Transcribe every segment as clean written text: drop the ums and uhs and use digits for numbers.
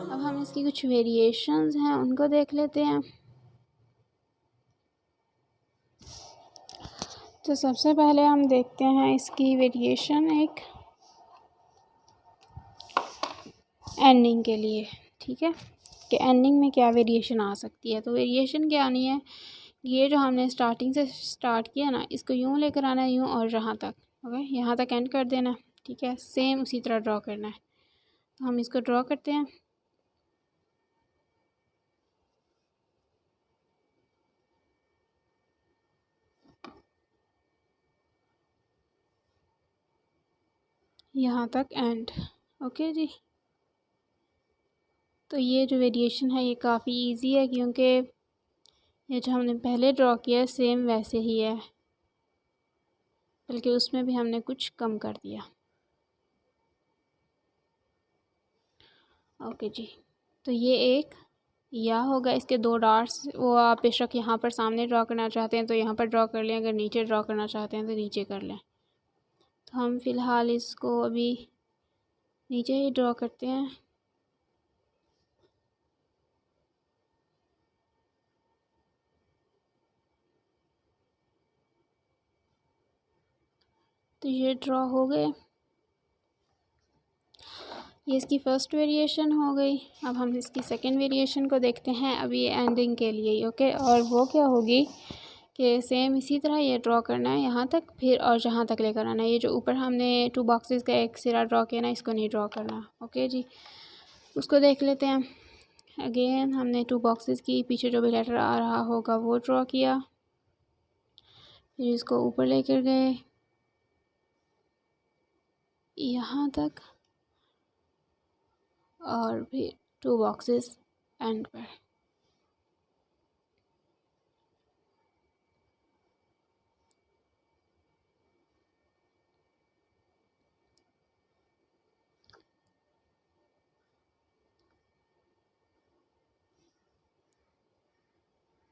अब हम इसकी कुछ वेरिएशंस हैं उनको देख लेते हैं। तो सबसे पहले हम देखते हैं इसकी वेरिएशन एक एंडिंग के लिए, ठीक है, कि एंडिंग में क्या वेरिएशन आ सकती है। तो वेरिएशन क्या आनी है, ये जो हमने स्टार्टिंग से स्टार्ट किया ना, इसको यूँ लेकर आना है, यूँ और यहाँ तक, ओके, यहाँ तक एंड कर देना, ठीक है। सेम उसी तरह ड्रॉ करना है। तो हम इसको ड्रॉ करते हैं। यहाँ तक एंड, ओके जी। तो ये जो वेरिएशन है ये काफ़ी इजी है, क्योंकि ये जो हमने पहले ड्रॉ किया है सेम वैसे ही है, बल्कि उसमें भी हमने कुछ कम कर दिया। ओके जी। तो ये एक या होगा, इसके दो डॉट्स, वो आप बेशक यहाँ पर सामने ड्रॉ करना चाहते हैं तो यहाँ पर ड्रॉ कर लें, अगर नीचे ड्रॉ करना चाहते हैं तो नीचे कर लें। तो हम फ़िलहाल इसको अभी नीचे ही ड्रॉ करते हैं। तो ये ड्रॉ हो गए, ये इसकी फ़र्स्ट वेरिएशन हो गई। अब हम इसकी सेकंड वेरिएशन को देखते हैं, अभी एंडिंग के लिए, ओके। और वो क्या होगी कि सेम इसी तरह ये ड्रॉ करना है यहाँ तक, फिर और जहाँ तक लेकर आना है। ये जो ऊपर हमने 2 बॉक्सेस का एक सिरा ड्रॉ किया ना, इसको नहीं ड्रॉ करना, ओके जी। उसको देख लेते हैं। अगेन हमने 2 बॉक्सेस की पीछे जो भी लेटर आ रहा होगा वो ड्रॉ किया, फिर इसको ऊपर लेकर गए यहाँ तक, और फिर 2 बॉक्सेस एंड पर।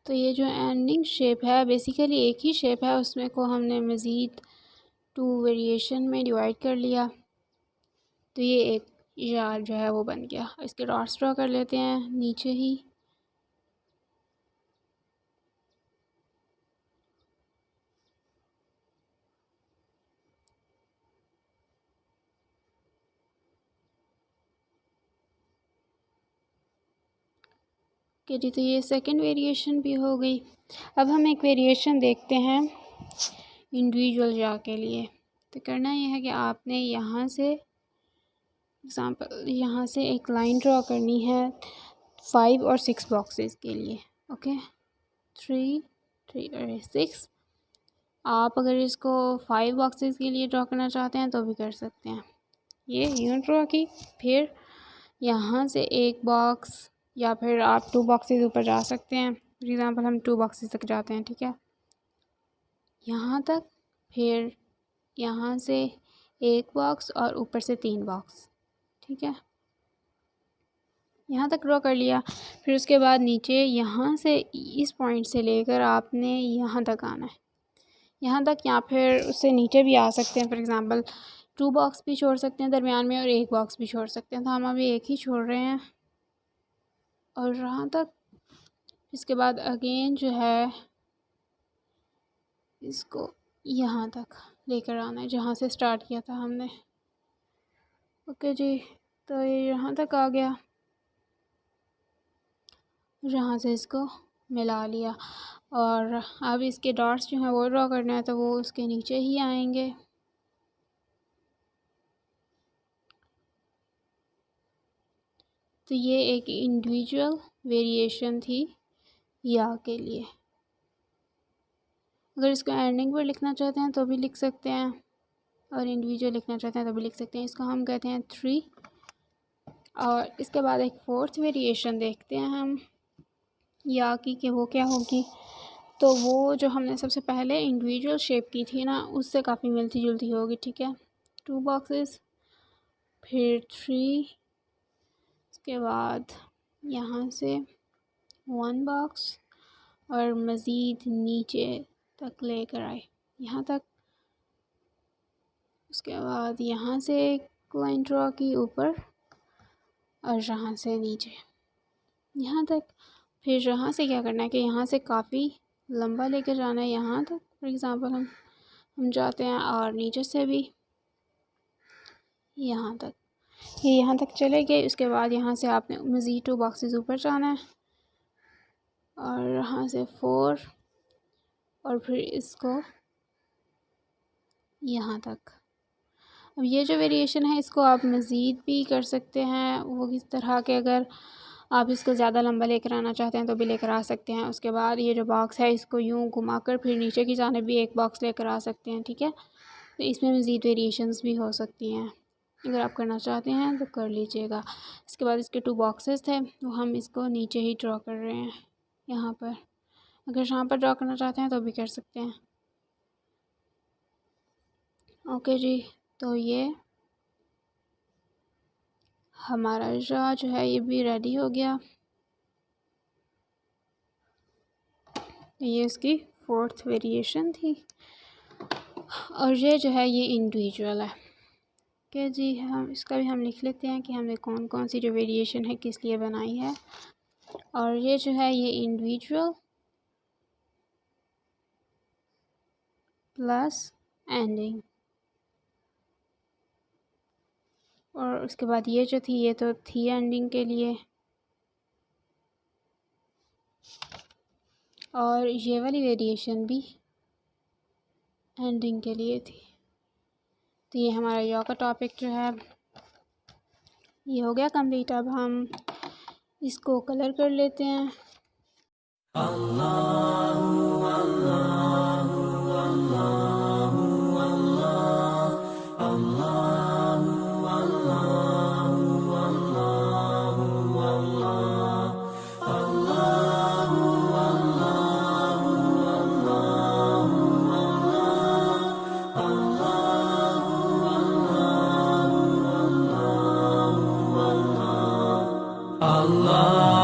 तो ये जो एंडिंग शेप है बेसिकली एक ही शेप है, उसमें को हमने मज़ीद 2 वेरिएशन में डिवाइड कर लिया। तो ये एक यार जो है वो बन गया। इसके डॉट्स ड्रॉ कर लेते हैं नीचे ही। कि जी, तो ये सेकंड वेरिएशन भी हो गई। अब हम एक वेरिएशन देखते हैं इंडिविजुअल जा के लिए। तो करना ये है कि आपने यहाँ से एग्ज़ाम्पल यहाँ से एक लाइन ड्रॉ करनी है 5 और 6 बॉक्सेस के लिए, ओके। 3 3 और 6। आप अगर इसको 5 बॉक्सेस के लिए ड्रॉ करना चाहते हैं तो भी कर सकते हैं। ये यूँ ड्रॉ की, फिर यहाँ से एक बॉक्स, या फिर आप 2 बॉक्सेस ऊपर जा सकते हैं। फॉर एग्ज़ाम्पल हम 2 बॉक्सेस तक जाते हैं, ठीक है, यहाँ तक, फिर यहाँ से एक बॉक्स और ऊपर से 3 बॉक्स, ठीक है, यहाँ तक ड्रॉ कर लिया। फिर उसके बाद नीचे यहाँ से इस पॉइंट से लेकर आपने यहाँ तक आना है, यहाँ तक, या फिर उससे नीचे भी आ सकते हैं। फॉर एग्ज़ाम्पल 2 बॉक्स भी छोड़ सकते हैं दरमियान में और एक बॉक्स भी छोड़ सकते हैं। तो हम अभी एक ही छोड़ रहे हैं और यहाँ तक। इसके बाद अगेन जो है इसको यहाँ तक लेकर आना है जहाँ से स्टार्ट किया था हमने, ओके जी। तो ये यहाँ तक आ गया, यहाँ से इसको मिला लिया। और अब इसके डॉट्स जो हैं वो ड्रॉ करना है तो वो उसके नीचे ही आएंगे। तो ये एक इंडिविजुअल वेरिएशन थी या के लिए। अगर इसको एंडिंग पर लिखना चाहते हैं तो भी लिख सकते हैं, और इंडिविजुअल लिखना चाहते हैं तो भी लिख सकते हैं। इसको हम कहते हैं 3। और इसके बाद एक 4th वेरिएशन देखते हैं हम या की, कि वो क्या होगी। तो वो जो हमने सबसे पहले इंडिविजुअल शेप की थी ना, उससे काफ़ी मिलती जुलती होगी, ठीक है। 2 बॉक्सेस, फिर 3, उसके बाद यहाँ से 1 बॉक्स और मज़ीद नीचे तक लेकर आए, यहाँ तक। उसके बाद यहाँ से एक लाइन ड्रॉ की ऊपर और यहाँ से नीचे यहाँ तक। फिर यहाँ से क्या करना है कि यहाँ से काफ़ी लंबा लेकर जाना है यहाँ तक। फॉर एग्ज़ाम्पल हम जाते हैं और नीचे से भी यहाँ तक, ये यहाँ तक चले गए। उसके बाद यहाँ से आपने मज़ीद 2 बॉक्सेस ऊपर जाना है और यहाँ से 4 और फिर इसको यहाँ तक। अब ये जो वेरिएशन है इसको आप मज़ीद भी कर सकते हैं। वो किस तरह के, अगर आप इसको ज़्यादा लंबा लेकर आना चाहते हैं तो भी लेकर आ सकते हैं। उसके बाद ये जो बॉक्स है इसको यूँ घुमाकर फिर नीचे की जानिब भी एक बॉक्स लेकर आ सकते हैं, ठीक है। तो इसमें मज़ीद वेरिएशंस भी हो सकती हैं, अगर आप करना चाहते हैं तो कर लीजिएगा। इसके बाद इसके 2 बॉक्सेस थे वो हम इसको नीचे ही ड्रॉ कर रहे हैं यहाँ पर। अगर यहाँ पर ड्रॉ करना चाहते हैं तो भी कर सकते हैं। ओके जी, तो ये हमारा जो है ये भी रेडी हो गया। ये इसकी 4th वेरिएशन थी और ये जो है ये इंडिविजुअल है। ओके जी, हम इसका भी हम लिख लेते हैं कि हमने कौन कौन सी जो वेरिएशन है किस लिए बनाई है। और ये जो है ये इंडिविजुअल प्लस एंडिंग, और उसके बाद ये जो थी ये तो थी एंडिंग के लिए, और ये वाली वेरिएशन भी एंडिंग के लिए थी। तो ये हमारा यॉ का टॉपिक जो है ये हो गया कंप्लीट। अब हम इसको कलर कर लेते हैं। Allah